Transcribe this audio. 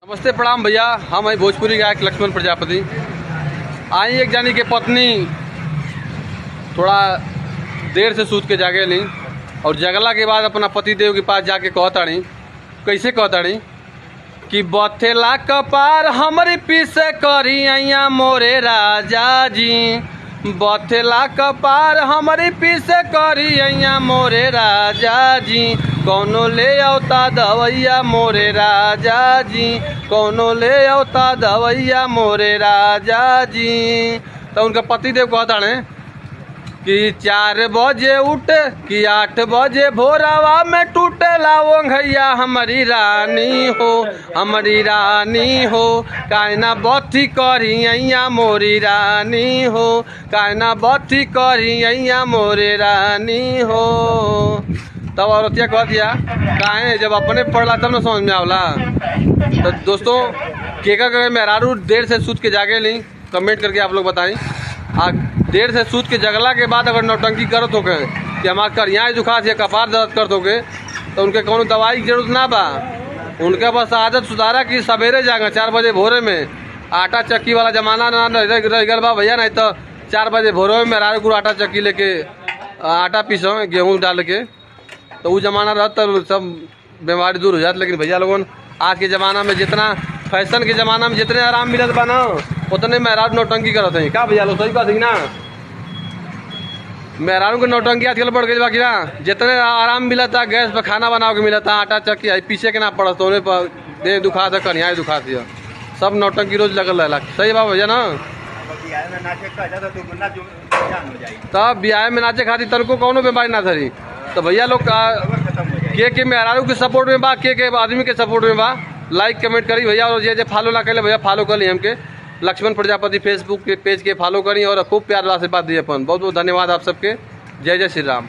नमस्ते प्रणाम भैया। हम है भोजपुरी गायक लक्ष्मण प्रजापति। आई एक जानी के पत्नी थोड़ा देर से सूत के जागे ली और जगला के बाद अपना पति देव के पास जाके कहताड़ी। कैसे कहताड़ी कि बथेला कपार हमरी पीसे करी अइया मोरे राजा जी, बथेला कपार हमरी पीसे करी अइया मोरे राजा जी, कौनो ले औता दवैया मोरे राजा जी, कौनो ले औता दवैया मोरे राजा जी। तो उनका पति देव कहता है कि 4 बजे उठ कि 8 बजे भोरवा में टूटेला ओंघैया हमारी रानी हो, हमारी रानी हो, कायना बत्ती करी अइया मोरी रानी हो, कायना बत्ती करी अइया मोरे रानी हो। तब औरतिया कह दिया काहे जब अपने पढ़ला तब ना समझ में आवला। तो दोस्तों के मेहरारू देर से सूत के जागे ली, कमेंट करके आप लोग बताएं। देर से सूत के जगला के बाद अगर नौटंकी करत हो कि हमारा करियाँ दुखात या कपार दर्द करत होके तो उनके कोनो दवाई की जरूरत ना बा। उनके बस आदत सुधारा कि सवेरे जागा 4 बजे भोरे में। आटा चक्की वाला जमाना ना रह गल बा भैया, नहीं तो 4 बजे भोरे में मेहरारू को आटा चक्की लेके आटा पीसो गेहूँ डाल के, तो वो जमाना रहता तो सब बीमारी दूर हो जाती। लेकिन भैया लोगन आज के ज़माना में जितना फैशन के ज़माना में जितने आराम मिलत बा ना उतने मेहरारू नौटंकी करत हैं। का भैया लोग सही बात है ना? मेहरारू के नौटंकी आजकल बढ़ गई बाकी ना। जितने आराम मिलता गैस पर खाना बना के मिलता, आटा चक्की आई पीछे के ना पड़त, तो उन्हें पर देह दुखा था कन्याएँ दुखा दिया, सब नौटंकी रोज लगल रहला। सही बात भैया ना? तब ब्याह में नाचे खाती तनको कौनो बीमारी ना धरी। तो भैया लोग के मेहरारू के सपोर्ट में बा, के आदमी के सपोर्ट में बा, लाइक कमेंट करी भैया। और जे फॉलो ना करे भैया फॉलो कर ली हमके लक्ष्मण प्रजापति फेसबुक के पेज के फॉलो करी और खूब प्यार आशीर्वाद दिए अपन। बहुत बहुत धन्यवाद आप सबके। जय जय श्री राम।